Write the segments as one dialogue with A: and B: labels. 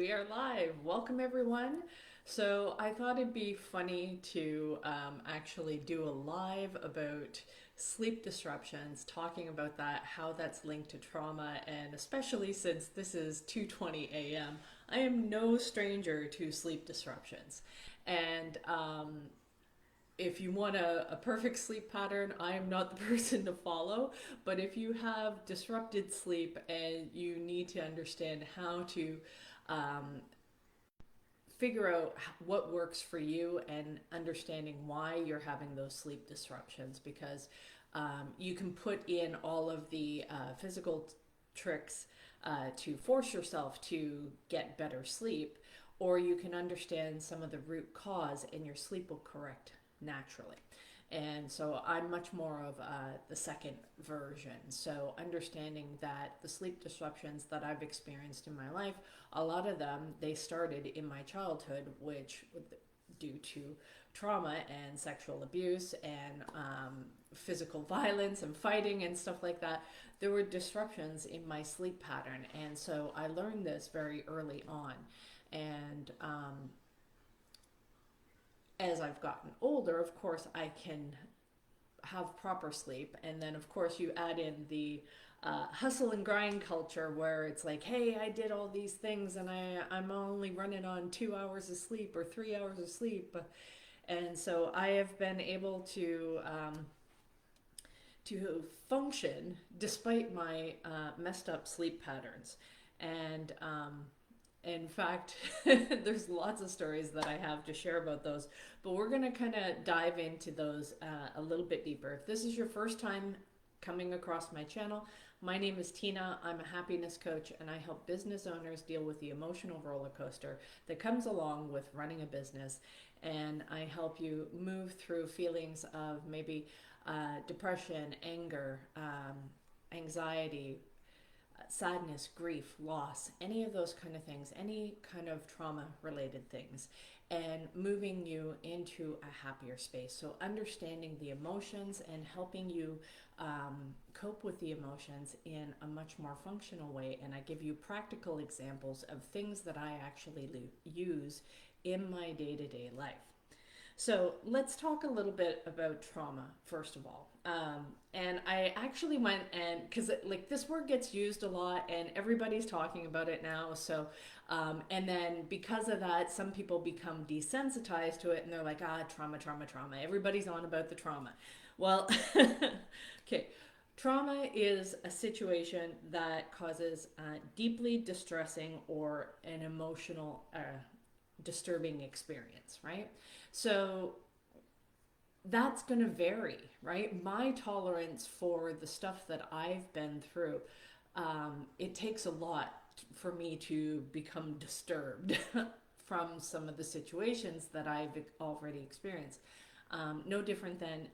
A: we are live. Welcome, everyone. So, I thought it'd be funny to actually do a live about sleep disruptions, talking about that, how that's linked to trauma, and especially since this is 2:20 a.m., I am no stranger to sleep disruptions. And if you want a perfect sleep pattern, I am not the person to follow. But if you have disrupted sleep and you need to understand how to um, figure out what works for you and understanding why you're having those sleep disruptions, because you can put in all of the physical tricks to force yourself to get better sleep, or you can understand some of the root cause and your sleep will correct naturally. And so I'm much more of the second version. So understanding that the sleep disruptions that I've experienced in my life, a lot of them, they started in my childhood, which due to trauma and sexual abuse and physical violence and fighting and stuff like that, there were disruptions in my sleep pattern. And so I learned this very early on. And as I've gotten older, of course, I can have proper sleep. And then, of course, you add in the hustle and grind culture where it's like, hey, I did all these things and I'm only running on 2 hours of sleep or 3 hours of sleep. And so I have been able to function despite my messed up sleep patterns. And in fact, there's lots of stories that I have to share about those, but we're going to kind of dive into those a little bit deeper. If this is your first time coming across my channel, my name is Tina. I'm a happiness coach and I help business owners deal with the emotional roller coaster that comes along with running a business. And I help you move through feelings of maybe depression, anger, anxiety, sadness, grief, loss, any of those kind of things, any kind of trauma related things, and moving you into a happier space. So, understanding the emotions and helping you cope with the emotions in a much more functional way. And I give you practical examples of things that I actually use in my day to day life. So let's talk a little bit about trauma first of all. And I actually went and because like this word gets used a lot and everybody's talking about it now. So and then because of that, some people become desensitized to it and they're like, trauma, trauma, trauma. Everybody's on about the trauma. Well, okay. Trauma is a situation that causes deeply distressing or an emotional disturbing experience, right? So that's going to vary, right? My tolerance for the stuff that I've been through, it takes a lot for me to become disturbed from some of the situations that I've already experienced. No different than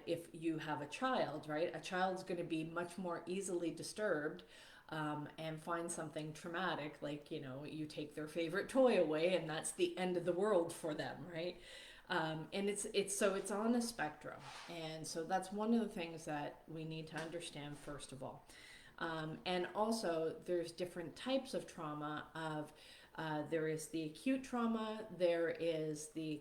A: if you have a child, right? A child's going to be much more easily disturbed and find something traumatic, like, you know, you take their favorite toy away and that's the end of the world for them, right? And it's on a spectrum. And so that's one of the things that we need to understand first of all. And also there's different types of trauma there is the acute trauma, there is the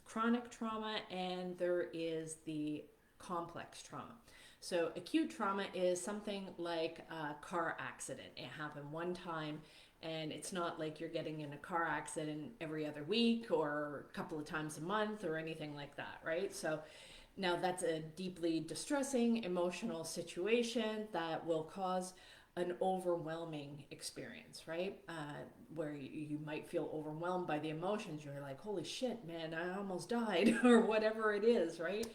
A: chronic trauma, and there is the complex trauma. So acute trauma is something like a car accident. It happened one time and it's not like you're getting in a car accident every other week or a couple of times a month or anything like that, right? So now that's a deeply distressing emotional situation that will cause an overwhelming experience, right? Where you might feel overwhelmed by the emotions. You're like, holy shit, man, I almost died, or whatever it is, right?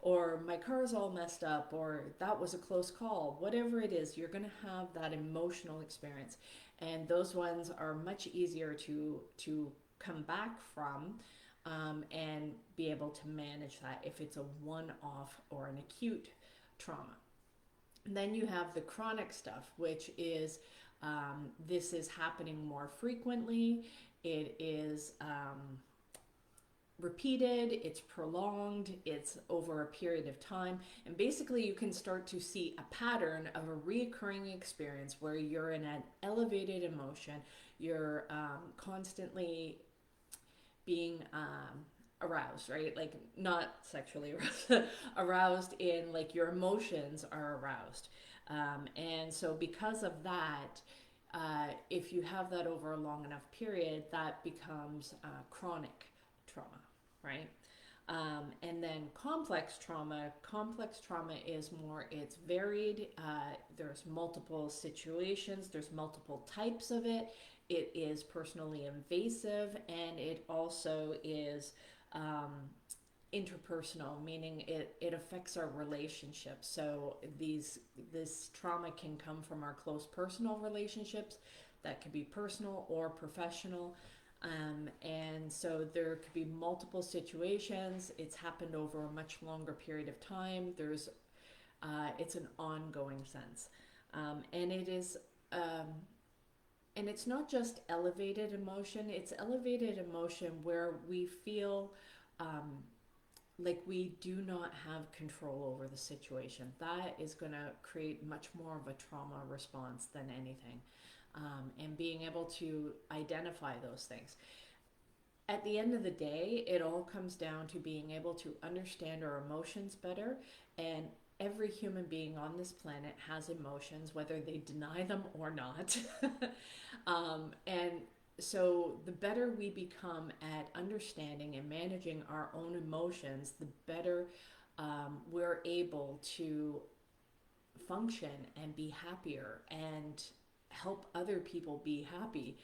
A: Or my car's all messed up, or that was a close call. Whatever it is, you're going to have that emotional experience. And those ones are much easier to come back from and be able to manage that if it's a one-off or an acute trauma. And then you have the chronic stuff, which is this is happening more frequently. It is repeated, it's prolonged, it's over a period of time. And basically, you can start to see a pattern of a reoccurring experience where you're in an elevated emotion, you're constantly being aroused, right? Like not sexually aroused, aroused in like your emotions are aroused. And so, because of that, if you have that over a long enough period, that becomes chronic trauma, right? And then complex trauma is more, it's varied. There's multiple situations, there's multiple types of it. It is personally invasive, and it also is um, interpersonal, meaning it affects our relationships. So this trauma can come from our close personal relationships, that could be personal or professional. And so there could be multiple situations. It's happened over a much longer period of time. It's an ongoing sense, and it is. And it's not just elevated emotion. It's elevated emotion where we feel like we do not have control over the situation. That is going to create much more of a trauma response than anything. And being able to identify those things. At the end of the day, it all comes down to being able to understand our emotions better. And every human being on this planet has emotions, whether they deny them or not. And so, the better we become at understanding and managing our own emotions, the better we're able to function and be happier and help other people be happy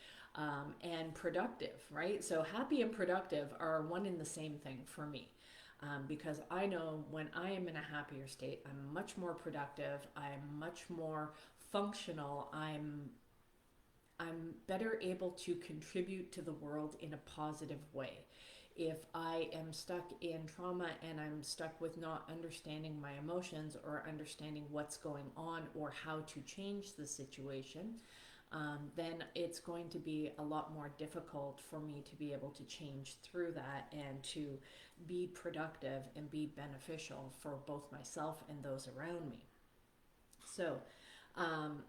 A: and productive, right? So, happy and productive are one and the same thing for me. Because I know when I am in a happier state, I'm much more productive, I'm much more functional, I'm better able to contribute to the world in a positive way. If I am stuck in trauma and I'm stuck with not understanding my emotions or understanding what's going on or how to change the situation, then it's going to be a lot more difficult for me to be able to change through that and to be productive and be beneficial for both myself and those around me. So, um,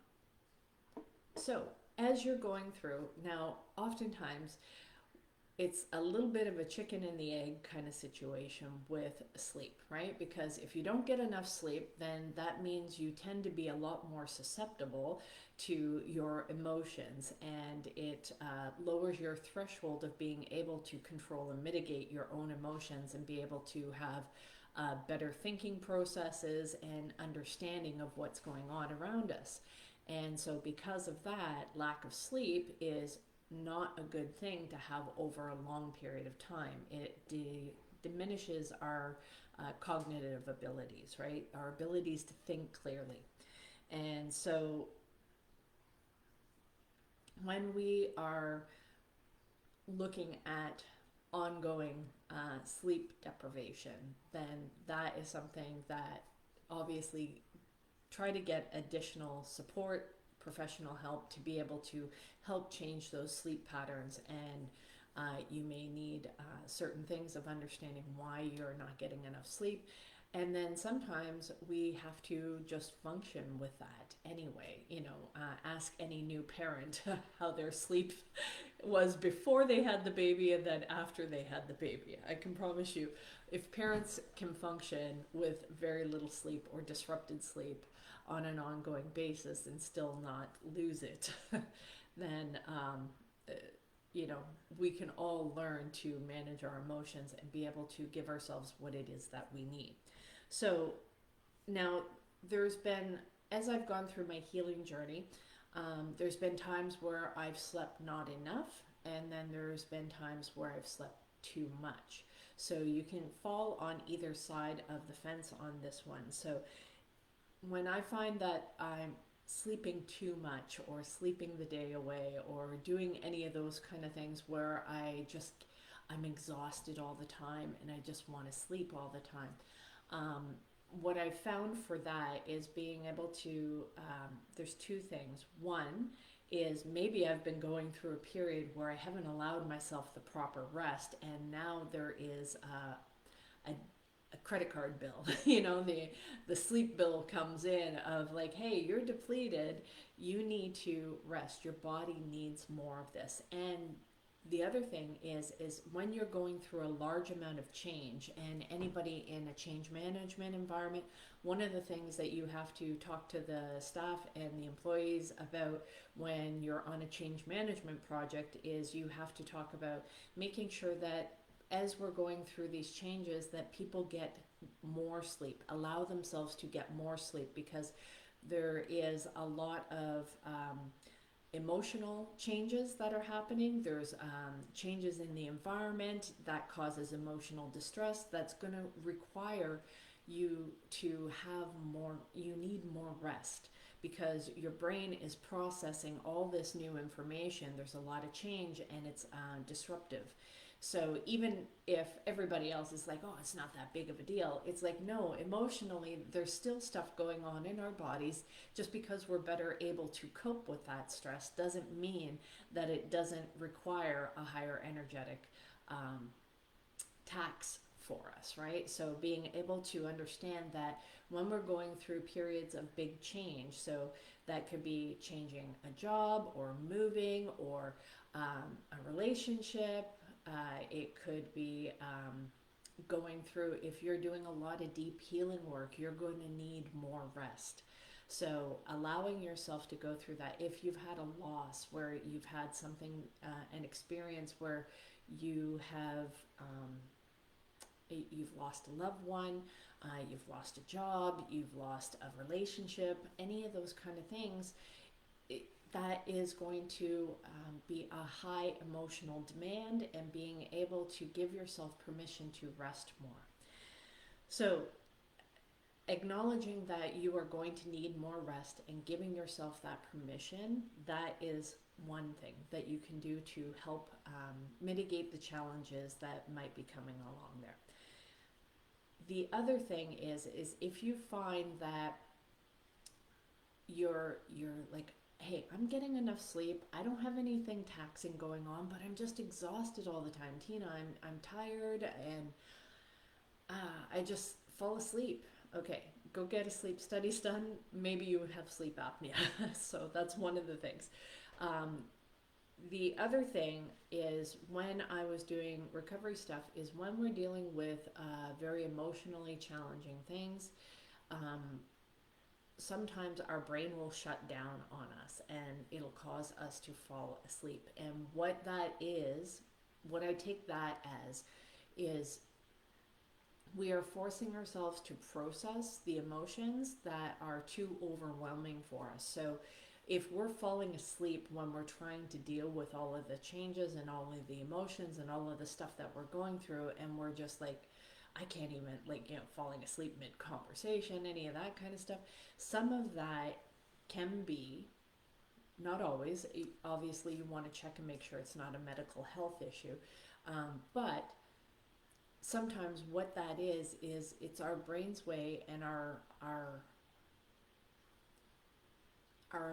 A: so as you're going through, now, oftentimes it's a little bit of a chicken and the egg kind of situation with sleep, right? Because if you don't get enough sleep, then that means you tend to be a lot more susceptible to your emotions, and it lowers your threshold of being able to control and mitigate your own emotions and be able to have better thinking processes and understanding of what's going on around us. And so, because of that, lack of sleep is not a good thing to have over a long period of time. It diminishes our cognitive abilities, right? Our abilities to think clearly. And so, when we are looking at ongoing sleep deprivation, then that is something that obviously try to get additional support, professional help to be able to help change those sleep patterns. And you may need certain things of understanding why you're not getting enough sleep. And then sometimes we have to just function with that anyway. Ask any new parent how their sleep was before they had the baby and then after they had the baby. I can promise you, if parents can function with very little sleep or disrupted sleep on an ongoing basis and still not lose it, then we can all learn to manage our emotions and be able to give ourselves what it is that we need. So now, there's been, as I've gone through my healing journey, there's been times where I've slept not enough, and then there's been times where I've slept too much. So you can fall on either side of the fence on this one. So when I find that I'm sleeping too much or sleeping the day away or doing any of those kind of things where I'm exhausted all the time and I just want to sleep all the time, what I found for that is being able to, there's two things. One is maybe I've been going through a period where I haven't allowed myself the proper rest, and now there is a a credit card bill. The sleep bill comes in of like, hey, you're depleted, you need to rest, your body needs more of this. And the other thing is when you're going through a large amount of change, and anybody in a change management environment, one of the things that you have to talk to the staff and the employees about when you're on a change management project is you have to talk about making sure that as we're going through these changes that people get more sleep, allow themselves to get more sleep, because there is a lot of emotional changes that are happening. There's changes in the environment that causes emotional distress that's going to require you to have more, you need more rest, because your brain is processing all this new information. There's a lot of change and it's disruptive. So even if everybody else is like, oh, it's not that big of a deal, it's like, no, emotionally, there's still stuff going on in our bodies. Just because we're better able to cope with that stress doesn't mean that it doesn't require a higher energetic um, tax for us, right? So being able to understand that when we're going through periods of big change, so that could be changing a job or moving or a relationship, it could be going through, if you're doing a lot of deep healing work, you're going to need more rest. So allowing yourself to go through that. If you've had a loss where you've had something, an experience where you have you've lost a loved one, you've lost a job, you've lost a relationship, any of those kind of things, that is going to be a high emotional demand, and being able to give yourself permission to rest more. So acknowledging that you are going to need more rest and giving yourself that permission, that is one thing that you can do to help mitigate the challenges that might be coming along there. The other thing is if you find that you're like, hey, I'm getting enough sleep, I don't have anything taxing going on, but I'm just exhausted all the time, Tina, I'm tired, and I just fall asleep. Okay, go get a sleep studies done. Maybe you have sleep apnea. So that's one of the things. Um, the other thing is, when I was doing recovery stuff, is when we're dealing with very emotionally challenging things, um, sometimes our brain will shut down on us and it'll cause us to fall asleep. And what that is, what I take that as, is we are forcing ourselves to process the emotions that are too overwhelming for us. So if we're falling asleep when we're trying to deal with all of the changes and all of the emotions and all of the stuff that we're going through, and we're just like, I can't even, like, falling asleep mid conversation, any of that kind of stuff, some of that can be, not always, obviously you want to check and make sure it's not a medical health issue, but sometimes what that is it's our brain's way, and our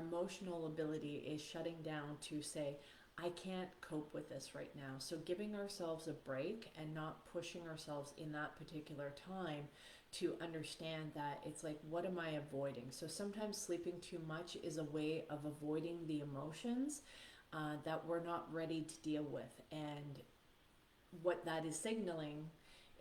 A: emotional ability is shutting down to say, I can't cope with this right now. So giving ourselves a break and not pushing ourselves in that particular time to understand that it's like, what am I avoiding? So sometimes sleeping too much is a way of avoiding the emotions that we're not ready to deal with. And what that is signaling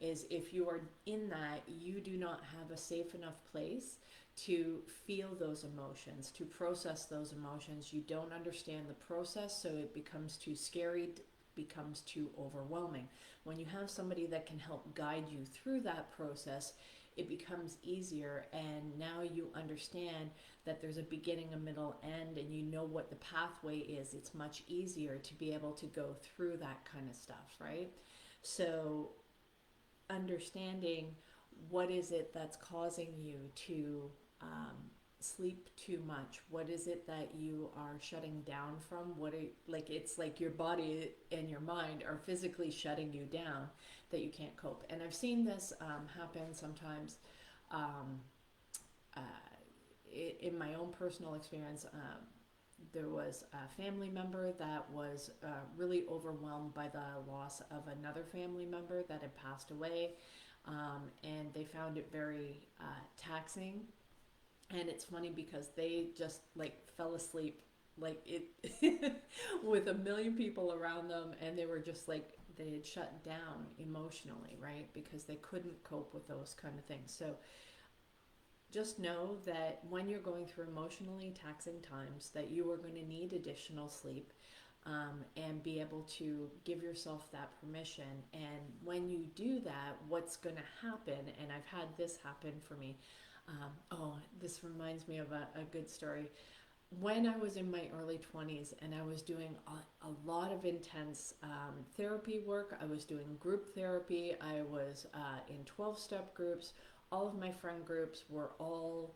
A: is, if you are in that, you do not have a safe enough place to feel those emotions, to process those emotions. You don't understand the process, so it becomes too scary, becomes too overwhelming. When you have somebody that can help guide you through that process, it becomes easier, and now you understand that there's a beginning, a middle, end, and you know what the pathway is. It's much easier to be able to go through that kind of stuff, right? So understanding what is it that's causing you to sleep too much, what is it that you are shutting down from, like, it's like your body and your mind are physically shutting you down, that you can't cope. And I've seen this happen sometimes uh, in my own personal experience. there was a family member that was really overwhelmed by the loss of another family member that had passed away, and they found it very taxing. And it's funny because they just like fell asleep like it with a million people around them, and they were just like they had shut down emotionally, right? Because they couldn't cope with those kind of things. So just know that when you're going through emotionally taxing times, that you are going to need additional sleep, and be able to give yourself that permission. And when you do that, what's going to happen, and I've had this happen for me. Oh, this reminds me of a good story. When I was in my early 20s and I was doing a lot of intense therapy work, I was doing group therapy, I was in 12-step groups. All of my friend groups were all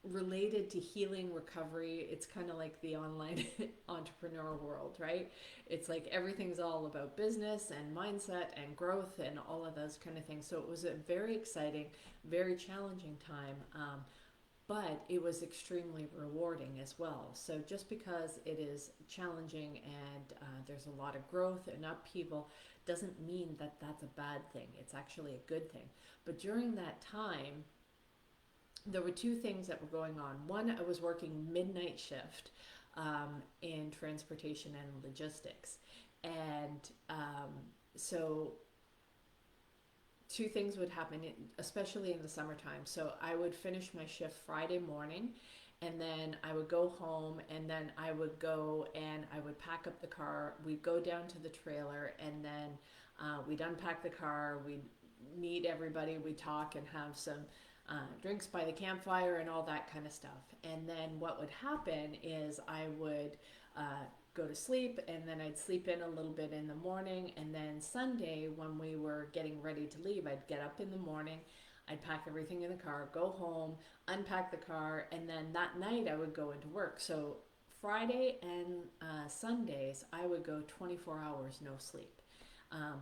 A: related to healing, recovery. It's kind of like the online entrepreneur world, right? It's like everything's all about business and mindset and growth and all of those kind of things. So it was a very exciting, very challenging time. But it was extremely rewarding as well. So just because it is challenging and there's a lot of growth and upheaval doesn't mean that that's a bad thing. It's actually a good thing. But during that time, there were two things that were going on. One, I was working midnight shift in transportation and logistics. And so two things would happen, especially in the summertime. So I would finish my shift Friday morning, and then I would go home, and then I would go and I would pack up the car. We'd go down to the trailer, and then we'd unpack the car. We'd meet everybody. We'd talk and have some drinks by the campfire and all that kind of stuff. And then what would happen is I would go to sleep, and then I'd sleep in a little bit in the morning, and then Sunday when we were getting ready to leave, I'd get up in the morning, I'd pack everything in the car, go home, unpack the car, and then that night I would go into work. So Friday and Sundays I would go 24 hours no sleep,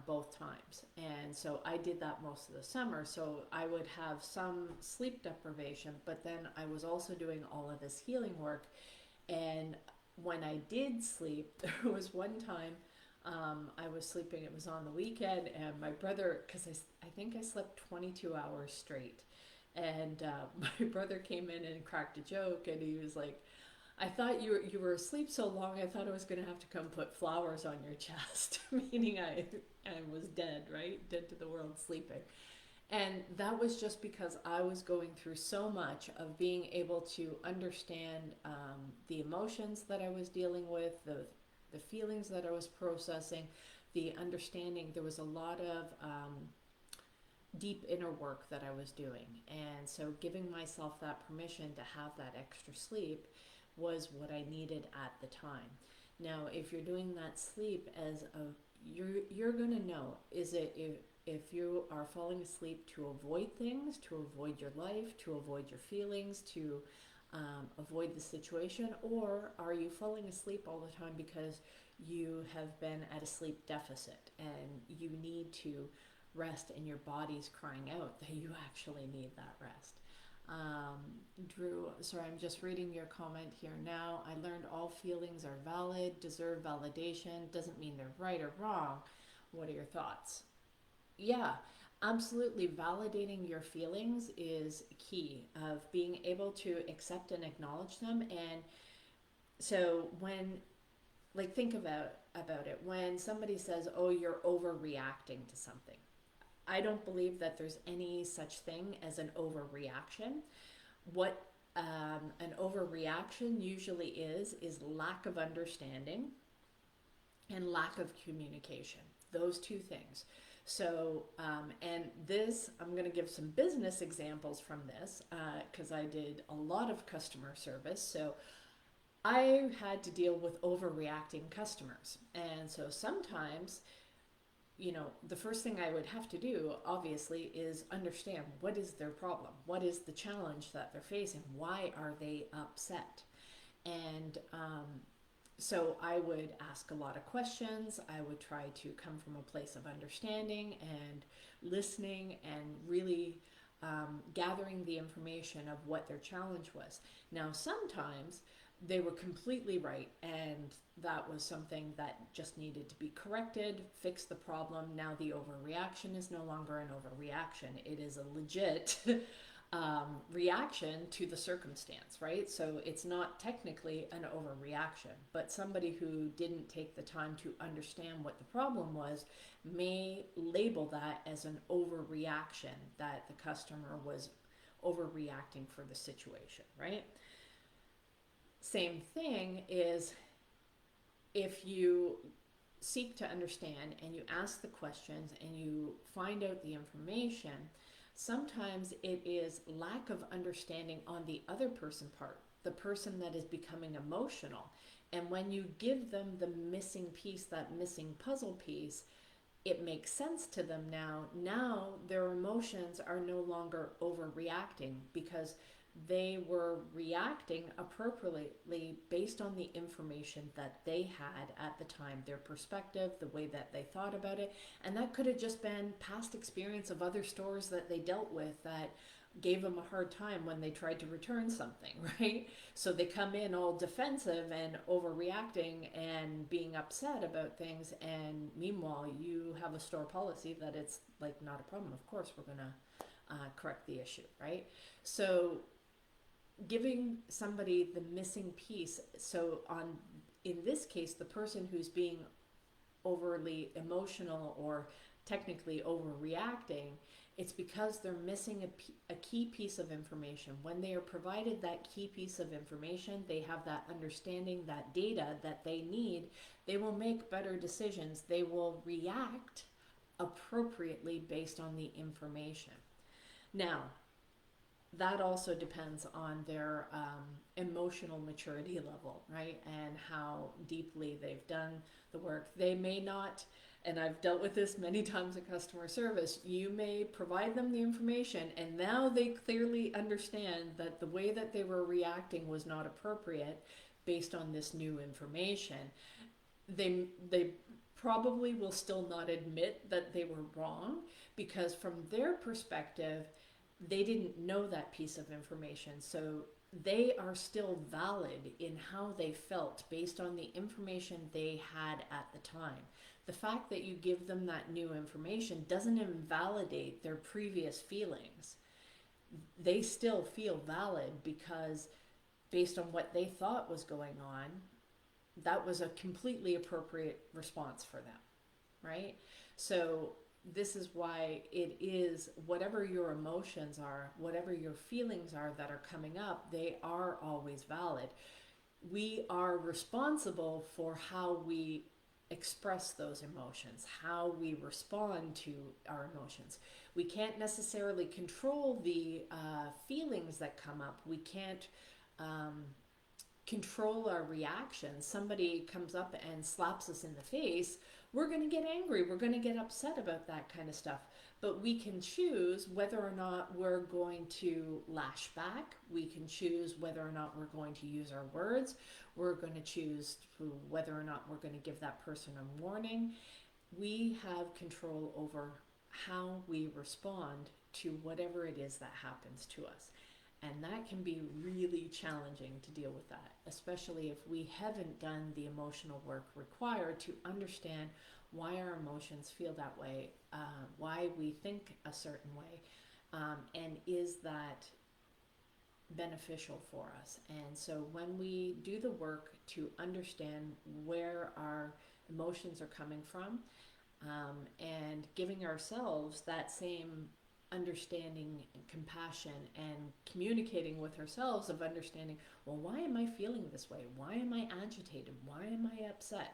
A: both times. And so I did that most of the summer. So I would have some sleep deprivation, but then I was also doing all of this healing work. And when I did sleep, there was one time I was sleeping, it was on the weekend, and my brother, because I think I slept 22 hours straight, and my brother came in and cracked a joke, and he was like, I thought you were asleep so long, I thought I was going to have to come put flowers on your chest, meaning I was dead, right? Dead to the world, sleeping. And that was just because I was going through so much of being able to understand the emotions that I was dealing with, the feelings that I was processing, the understanding. There was a lot of deep inner work that I was doing. And so giving myself that permission to have that extra sleep was what I needed at the time. Now, if you're doing that sleep as a, you're going to know, is it if you are falling asleep to avoid things, to avoid your life, to avoid your feelings, to avoid the situation, or are you falling asleep all the time because you have been at a sleep deficit and you need to rest and your body's crying out that you actually need that rest? Drew, sorry, I'm just reading your comment here now. I learned all feelings are valid, deserve validation, doesn't mean they're right or wrong. What are your thoughts? Yeah, absolutely. Validating your feelings is key of being able to accept and acknowledge them. And so when, like, think about it, when somebody says, "Oh, you're overreacting to something," I don't believe that there's any such thing as an overreaction. What an overreaction usually is lack of understanding and lack of communication. Those two things. So, and this, I'm going to give some business examples from this because I did a lot of customer service. So I had to deal with overreacting customers. And so sometimes, the first thing I would have to do, obviously, is understand what is their problem? What is the challenge that they're facing? Why are they upset? And so I would ask a lot of questions. I would try to come from a place of understanding and listening and really gathering the information of what their challenge was. Now, sometimes they were completely right, and that was something that just needed to be corrected, fix the problem. Now the overreaction is no longer an overreaction, it is a legit reaction to the circumstance, right? So it's not technically an overreaction, but somebody who didn't take the time to understand what the problem was may label that as an overreaction, that the customer was overreacting for the situation, right? Same thing is if you seek to understand and you ask the questions and you find out the information, sometimes it is lack of understanding on the other person part, the person that is becoming emotional. And when you give them the missing piece, that missing puzzle piece, it makes sense to them now. Now their emotions are no longer overreacting because they were reacting appropriately based on the information that they had at the time, their perspective, the way that they thought about it. And that could have just been past experience of other stores that they dealt with that gave them a hard time when they tried to return something, right? So they come in all defensive and overreacting and being upset about things, and meanwhile you have a store policy that it's like not a problem. Of course we're gonna correct the issue, right? So giving somebody the missing piece, so on, in this case, the person who's being overly emotional or technically overreacting, it's because they're missing a key piece of information. When they are provided that key piece of information, they have that understanding, that data that they need, they will make better decisions. They will react appropriately based on the information. Now, that also depends on their emotional maturity level, right? And how deeply they've done the work. They may not, and I've dealt with this many times in customer service, you may provide them the information and now they clearly understand that the way that they were reacting was not appropriate based on this new information. They probably will still not admit that they were wrong, because from their perspective, they didn't know that piece of information. So they are still valid in how they felt based on the information they had at the time. The fact that you give them that new information doesn't invalidate their previous feelings. They still feel valid because based on what they thought was going on, that was a completely appropriate response for them, right? So this is why it is, whatever your emotions are, whatever your feelings are that are coming up, they are always valid. We are responsible for how we express those emotions, how we respond to our emotions. We can't necessarily control the feelings that come up. We can't control our reactions. Somebody comes up and slaps us in the face, we're going to get angry, we're going to get upset about that kind of stuff. But we can choose whether or not we're going to lash back. We can choose whether or not we're going to use our words. We're going to choose whether or not we're going to give that person a warning. We have control over how we respond to whatever it is that happens to us. And that can be really challenging to deal with that, especially if we haven't done the emotional work required to understand why our emotions feel that way, why we think a certain way, and is that beneficial for us. And so when we do the work to understand where our emotions are coming from, and giving ourselves that same understanding and compassion and communicating with ourselves of understanding, well, why am I feeling this way? Why am I agitated? Why am I upset?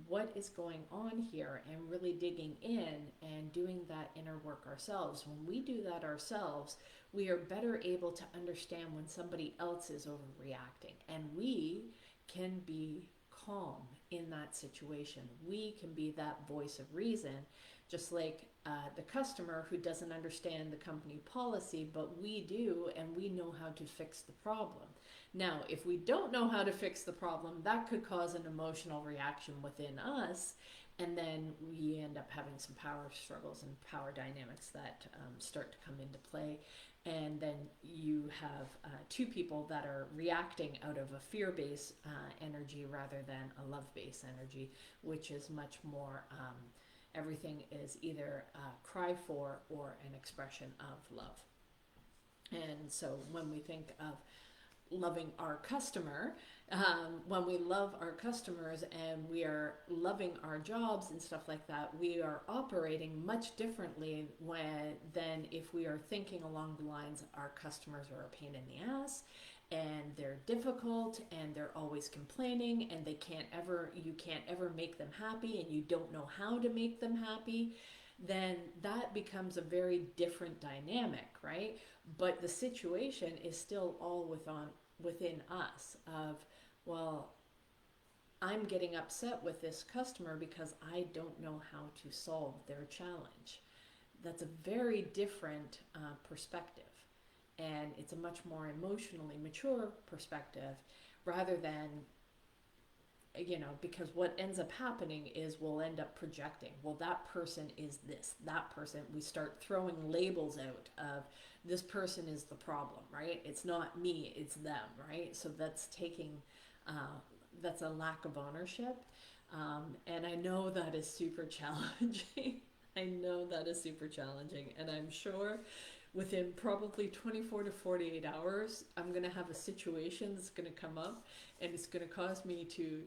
A: What is going on here? And really digging in and doing that inner work ourselves. When we do that ourselves, we are better able to understand when somebody else is overreacting, and we can be calm in that situation. We can be that voice of reason, just like the customer who doesn't understand the company policy, but we do, and we know how to fix the problem. Now, if we don't know how to fix the problem, that could cause an emotional reaction within us, And then we end up having some power struggles and power dynamics that start to come into play. And then you have two people that are reacting out of a fear-based energy rather than a love-based energy, which is much more everything is either a cry for or an expression of love. And so when we think of loving our customer, when we love our customers and we are loving our jobs and stuff like that, we are operating much differently than if we are thinking along the lines our customers are a pain in the ass and they're difficult and they're always complaining and you can't ever make them happy and you don't know how to make them happy. Then that becomes a very different dynamic, right? But the situation is still all within us of, well, I'm getting upset with this customer because I don't know how to solve their challenge. That's a very different perspective. And it's a much more emotionally mature perspective rather than, because what ends up happening is we'll end up projecting, well, that person is this, that person, we start throwing labels out of this person is the problem, right? It's not me, it's them, right? So that's that's a lack of ownership. And I know that is super challenging. I know that is super challenging. And I'm sure within probably 24 to 48 hours, I'm going to have a situation that's going to come up and it's going to cause me to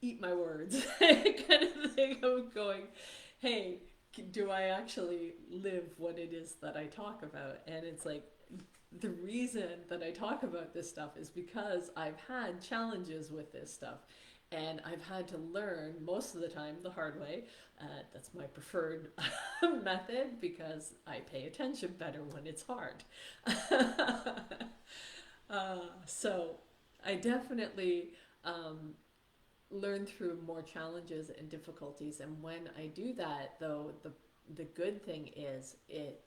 A: eat my words kind of thing of going, hey, do I actually live what it is that I talk about? And it's like, the reason that I talk about this stuff is because I've had challenges with this stuff and I've had to learn most of the time the hard way. That's my preferred method because I pay attention better when it's hard. So I definitely learn through more challenges and difficulties. And when I do that, though, the good thing is it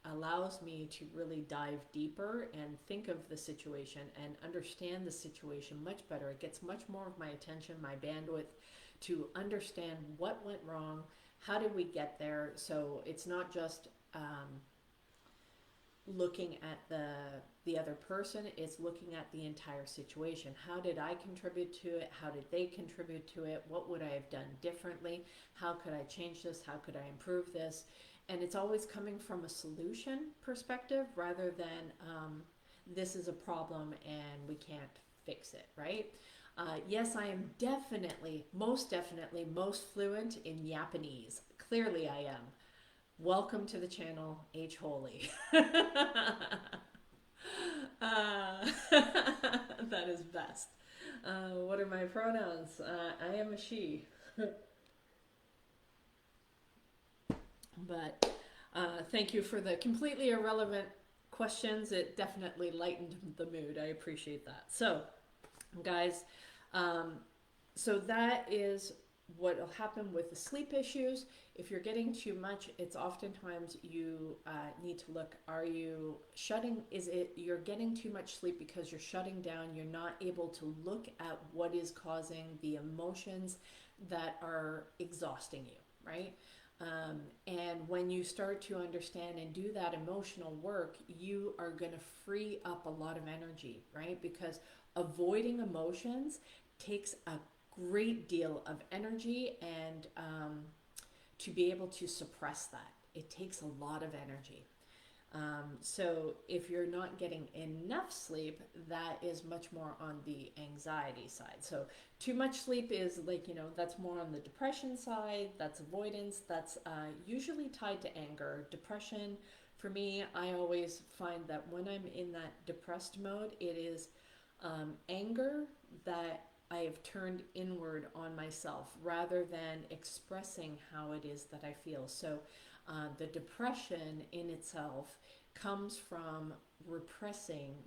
A: allows me to really dive deeper and think of the situation and understand the situation much better. It gets much more of my attention, my bandwidth to understand what went wrong, how did we get there. So it's not just looking at the other person, it's looking at the entire situation. How did I contribute to it? How did they contribute to it? What would I have done differently? How could I change this? How could I improve this? And it's always coming from a solution perspective rather than this is a problem and we can't fix it, right? Yes, I am most definitely, most fluent in Japanese. Clearly I am. Welcome to the channel, H. Holy. That is best. What are my pronouns? I am a she. But thank you for the completely irrelevant questions. It definitely lightened the mood. I appreciate that. So, guys, so that is what will happen with the sleep issues. If you're getting too much, it's oftentimes you need to look, you're getting too much sleep because you're shutting down, you're not able to look at what is causing the emotions that are exhausting you, right? And when you start to understand and do that emotional work, you are going to free up a lot of energy, right? Because avoiding emotions takes a great deal of energy, and to be able to suppress that, it takes a lot of energy. So if you're not getting enough sleep, that is much more on the anxiety side. So too much sleep is like, that's more on the depression side, that's avoidance, that's usually tied to anger. Depression, for me, I always find that when I'm in that depressed mode, it is anger that I have turned inward on myself rather than expressing how it is that I feel. So the depression in itself comes from depressing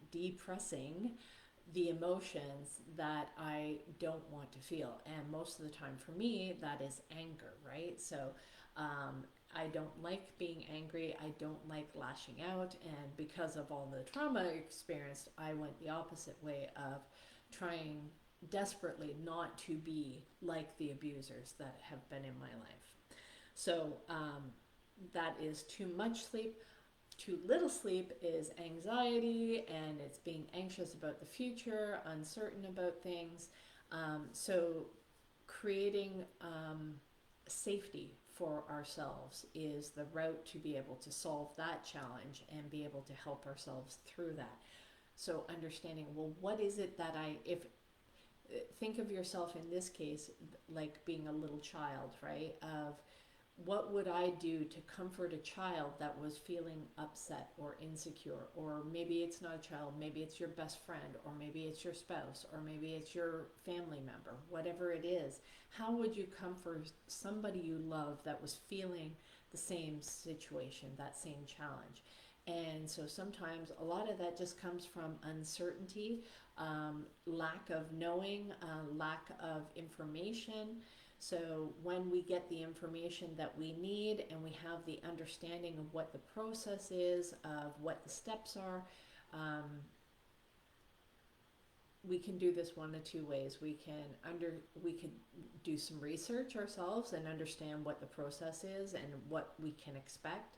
A: the emotions that I don't want to feel. And most of the time for me, that is anger, right? So I don't like being angry. I don't like lashing out. And because of all the trauma I experienced, I went the opposite way of trying desperately not to be like the abusers that have been in my life. So that is too much sleep. Too little sleep is anxiety, and it's being anxious about the future, uncertain about things. So creating safety for ourselves is the route to be able to solve that challenge and be able to help ourselves through that. So understanding, well, what is it that if think of yourself in this case like being a little child, right? Of what would I do to comfort a child that was feeling upset or insecure? Or maybe it's not a child, maybe it's your best friend, or maybe it's your spouse, or maybe it's your family member, whatever it is. How would you comfort somebody you love that was feeling the same situation, that same challenge? And so sometimes a lot of that just comes from uncertainty, lack of knowing, lack of information. So when we get the information that we need and we have the understanding of what the process is, of what the steps are, um, we can do this one of two ways. We could do some research ourselves and understand what the process is and what we can expect,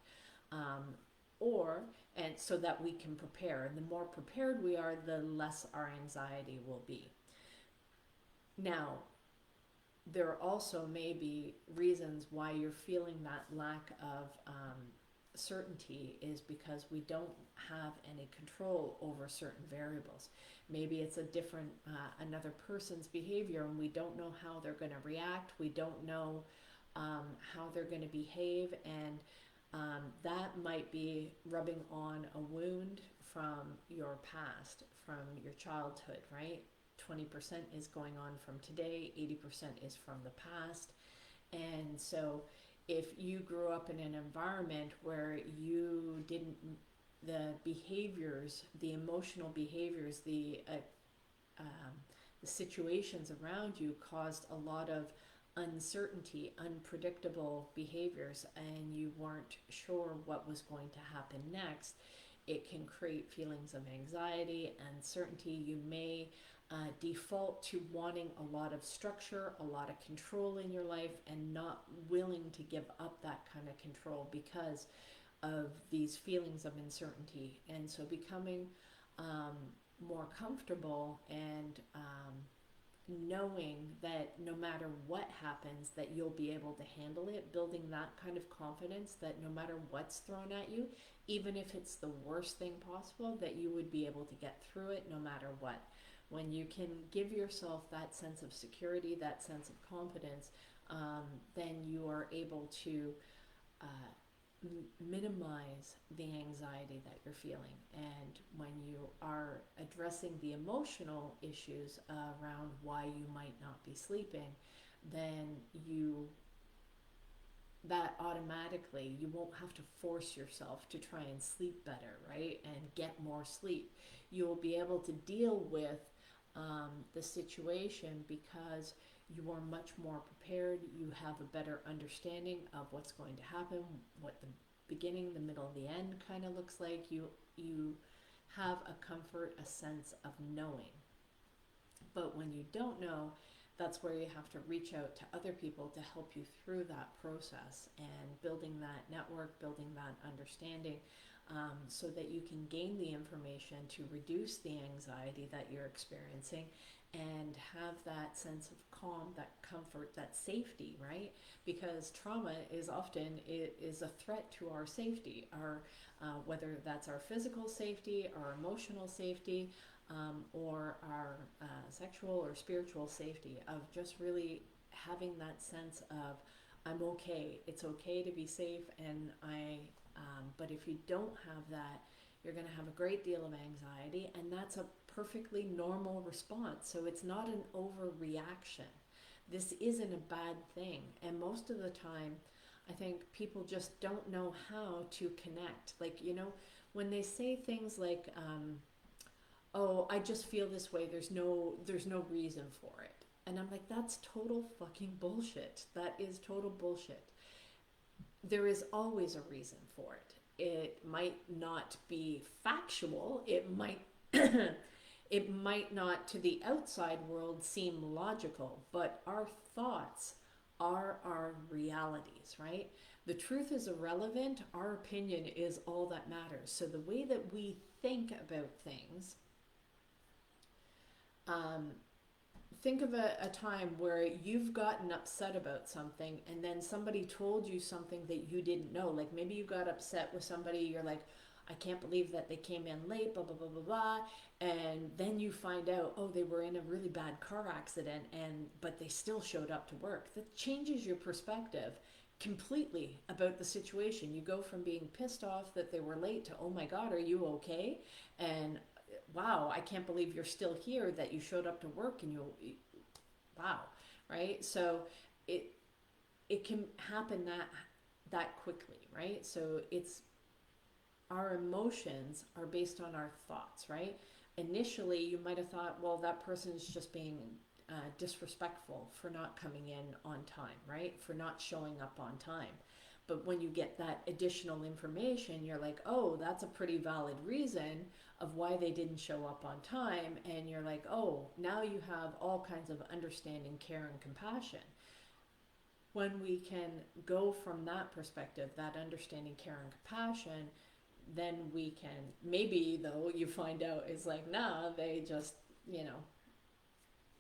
A: um, or and so that we can prepare. And the more prepared we are, the less our anxiety will be. Now, there also may be reasons why you're feeling that lack of certainty is because we don't have any control over certain variables. Maybe it's a different, another person's behavior, and we don't know how they're going to react. We don't know how they're going to behave, and that might be rubbing on a wound from your past, from your childhood, right? 20% is going on from today, 80% is from the past. And so if you grew up in an environment where you didn't, the behaviors, the emotional behaviors, the situations around you caused a lot of uncertainty, unpredictable behaviors, and you weren't sure what was going to happen next, it can create feelings of anxiety, uncertainty. You may default to wanting a lot of structure, a lot of control in your life, and not willing to give up that kind of control because of these feelings of uncertainty. And so becoming more comfortable and knowing that no matter what happens, that you'll be able to handle it, building that kind of confidence that no matter what's thrown at you, even if it's the worst thing possible, that you would be able to get through it no matter what. When you can give yourself that sense of security, that sense of confidence, then you are able to minimize the anxiety that you're feeling. And when you are addressing the emotional issues around why you might not be sleeping, then that automatically, you won't have to force yourself to try and sleep better, right? And get more sleep. You'll be able to deal with the situation because you are much more prepared. You have a better understanding of what's going to happen, what the beginning, the middle, the end kind of looks like. You have a comfort, a sense of knowing. But when you don't know, that's where you have to reach out to other people to help you through that process and building that network, building that understanding, so that you can gain the information to reduce the anxiety that you're experiencing and have that sense of calm, that comfort, that safety, right? Because trauma is often, it is a threat to our safety, our whether that's our physical safety, our emotional safety, or our sexual or spiritual safety, of just really having that sense of, I'm okay, it's okay to be safe, and but if you don't have that, you're going to have a great deal of anxiety, and that's a perfectly normal response. So it's not an overreaction. This isn't a bad thing. And most of the time, I think people just don't know how to connect. Like, when they say things like, oh, I just feel this way, there's no reason for it. And I'm like, that's total fucking bullshit. That is total bullshit. There is always a reason for it. It might not be factual. It might it might not to the outside world seem logical, but our thoughts are our realities, right? The truth is irrelevant. Our opinion is all that matters. So the way that we think about things, um, think of a time where you've gotten upset about something and then somebody told you something that you didn't know. Like maybe you got upset with somebody, you're like, I can't believe that they came in late, blah, blah, blah, blah, blah. And then you find out, oh, they were in a really bad car accident, but they still showed up to work. That changes your perspective completely about the situation. You go from being pissed off that they were late to, oh my God, are you okay? And wow, I can't believe you're still here, that you showed up to work and wow, right? So it it can happen that quickly, right? So it's our emotions are based on our thoughts, right? Initially, you might have thought, well, that person is just being disrespectful for not coming in on time, right? For not showing up on time. But when you get that additional information, you're like, oh, that's a pretty valid reason of why they didn't show up on time. And you're like, oh, now you have all kinds of understanding, care, and compassion. When we can go from that perspective, that understanding, care, and compassion, then we can, maybe though, you find out it's like, nah, they just, you know,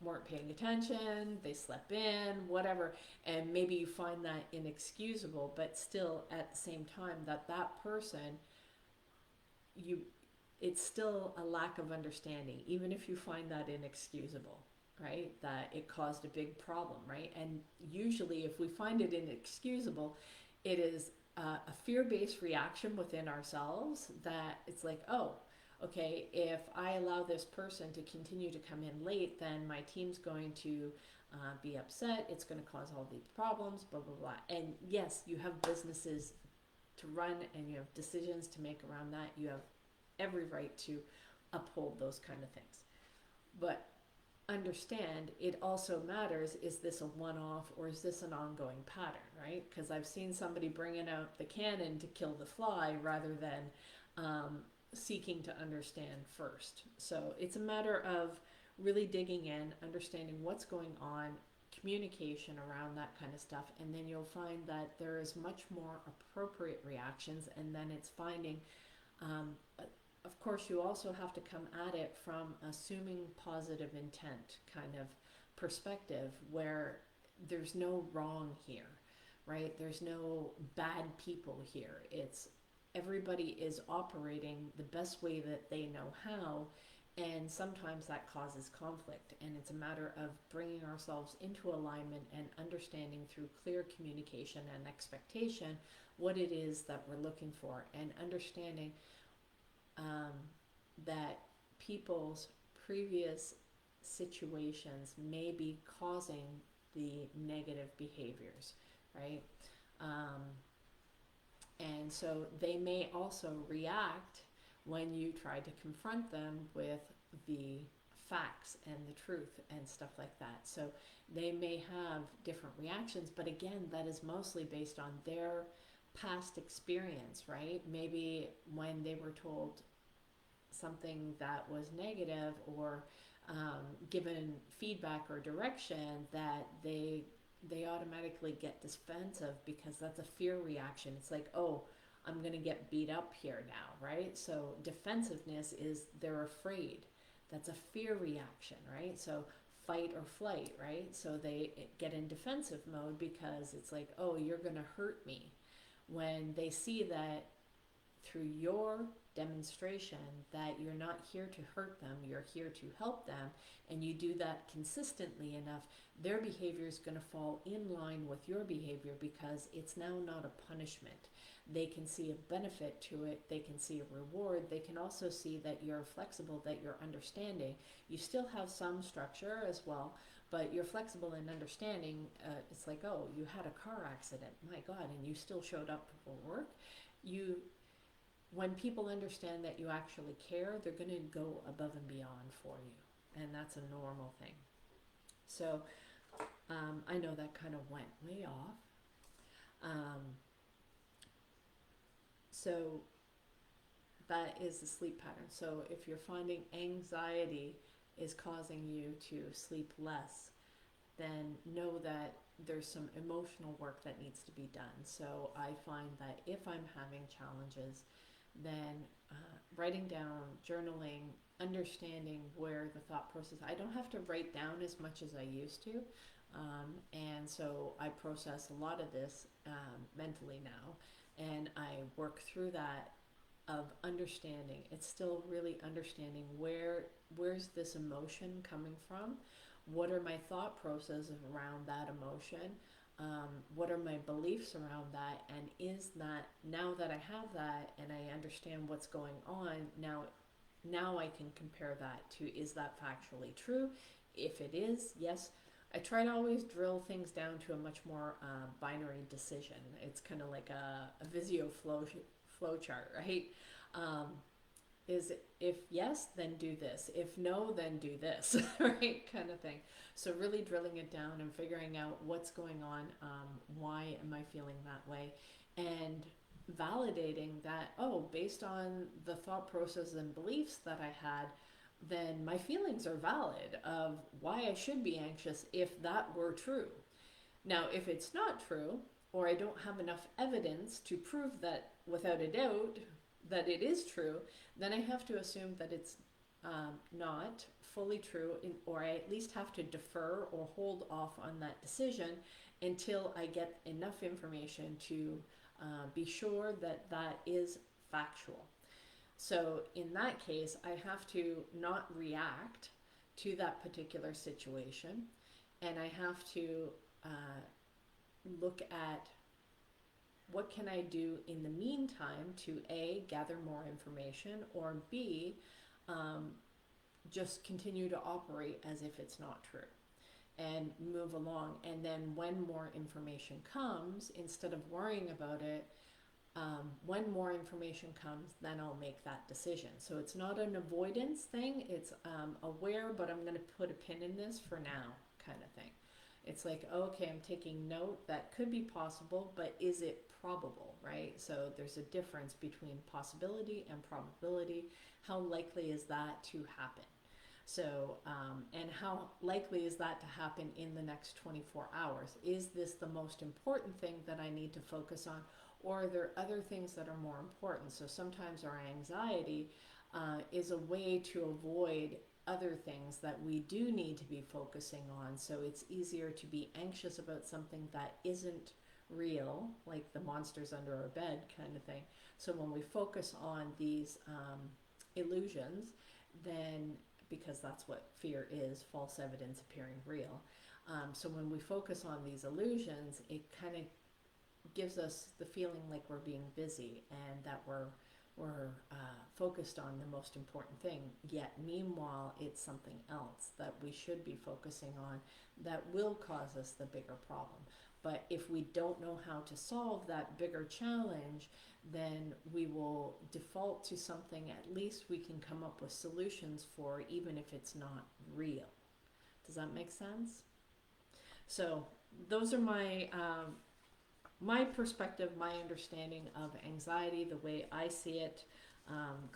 A: weren't paying attention, they slept in, whatever, and maybe you find that inexcusable, but still at the same time that person, you, it's still a lack of understanding, even if you find that inexcusable, right? That it caused a big problem, right? And usually if we find it inexcusable, it is a fear-based reaction within ourselves that it's like, oh, okay, if I allow this person to continue to come in late, then my team's going to be upset. It's going to cause all these problems, blah, blah, blah. And yes, you have businesses to run and you have decisions to make around that. You have every right to uphold those kind of things. But understand, it also matters, is this a one-off or is this an ongoing pattern, right? Because I've seen somebody bringing out the cannon to kill the fly rather than seeking to understand first. So it's a matter of really digging in, understanding what's going on, communication around that kind of stuff, and then you'll find that there is much more appropriate reactions, and then it's finding um, of course, you also have to come at it from assuming positive intent kind of perspective where there's no wrong here, right? There's no bad people here. It's everybody is operating the best way that they know how, and sometimes that causes conflict. And it's a matter of bringing ourselves into alignment and understanding through clear communication and expectation what it is that we're looking for, and understanding that people's previous situations may be causing the negative behaviors, right? Um, and so they may also react when you try to confront them with the facts and the truth and stuff like that. So they may have different reactions, but again, that is mostly based on their past experience, right? Maybe when they were told something that was negative or given feedback or direction, that they automatically get defensive because that's a fear reaction. It's like, oh, I'm going to get beat up here now, right? So defensiveness is they're afraid. That's a fear reaction, right? So fight or flight, right? So they get in defensive mode because it's like, oh, you're going to hurt me. When they see that through your demonstration that you're not here to hurt them, you're here to help them, and you do that consistently enough, their behavior is going to fall in line with your behavior because it's now not a punishment. They can see a benefit to it, they can see a reward, they can also see that you're flexible, that you're understanding. You still have some structure as well, but you're flexible in understanding. It's like, oh, you had a car accident, my God, and you still showed up for work. When people understand that you actually care, they're going to go above and beyond for you, and that's a normal thing. So I know that kind of went way off. So that is the sleep pattern. So if you're finding anxiety is causing you to sleep less, then know that there's some emotional work that needs to be done. So I find that if I'm having challenges, then writing down, journaling, understanding where the thought process, I don't have to write down as much as I used to. And so I process a lot of this mentally now, and I work through that of understanding. It's still really understanding where's this emotion coming from, what are my thought processes around that emotion, what are my beliefs around that, and is that, now that I have that and I understand what's going on, now I can compare that to, is that factually true? If it is, yes. I try to always drill things down to a much more binary decision. It's kind of like a Visio flow chart, right? Um, is if yes, then do this. If no, then do this, right? Kind of thing. So really drilling it down and figuring out what's going on, why am I feeling that way, and validating that, oh, based on the thought process and beliefs that I had, then my feelings are valid of why I should be anxious if that were true. Now, if it's not true, or I don't have enough evidence to prove that without a doubt that it is true, then I have to assume that it's not fully true, or I at least have to defer or hold off on that decision until I get enough information to be sure that that is factual. So in that case, I have to not react to that particular situation, and I have to look at what can I do in the meantime to A, gather more information, or B, just continue to operate as if it's not true and move along. And then when more information comes, instead of worrying about it, when more information comes, then I'll make that decision. So it's not an avoidance thing, it's aware, but I'm going to put a pin in this for now kind of thing. It's like, okay, I'm taking note that could be possible, but is it probable, right? So there's a difference between possibility and probability. How likely is that to happen? So, and how likely is that to happen in the next 24 hours? Is this the most important thing that I need to focus on? Or are there other things that are more important? So sometimes our anxiety is a way to avoid other things that we do need to be focusing on. So it's easier to be anxious about something that isn't real, like the monsters under our bed kind of thing. So when we focus on these illusions, then, because that's what fear is, false evidence appearing real. So when we focus on these illusions, it kind of gives us the feeling like we're being busy and that we're focused on the most important thing, yet meanwhile it's something else that we should be focusing on that will cause us the bigger problem. But if we don't know how to solve that bigger challenge, then we will default to something at least we can come up with solutions for, even if it's not real. Does that make sense? So those are my perspective, my understanding of anxiety, the way I see it.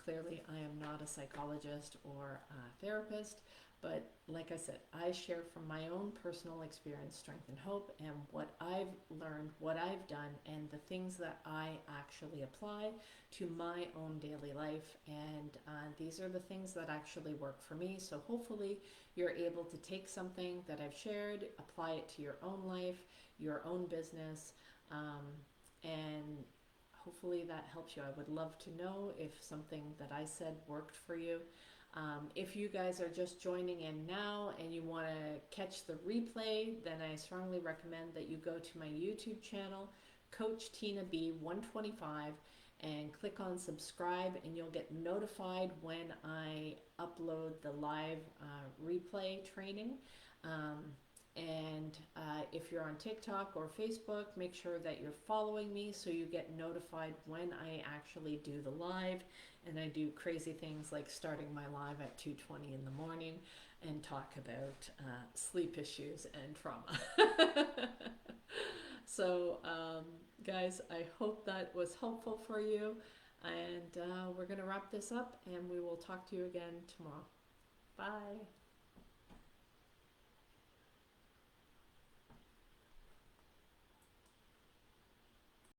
A: Clearly, I am not a psychologist or a therapist, but like I said, I share from my own personal experience, strength and hope, and what I've learned, what I've done, and the things that I actually apply to my own daily life. And these are the things that actually work for me. So hopefully you're able to take something that I've shared, apply it to your own life, your own business, and hopefully that helps you. I would love to know if something that I said worked for you. If you guys are just joining in now and you want to catch the replay, then I strongly recommend that you go to my YouTube channel, Coach Tina B 125, and click on subscribe, and you'll get notified when I upload the live replay training. And if you're on TikTok or Facebook, make sure that you're following me so you get notified when I actually do the live. And I do crazy things like starting my live at 2:20 in the morning and talk about sleep issues and trauma. So guys, I hope that was helpful for you. And we're going to wrap this up and we will talk to you again tomorrow. Bye.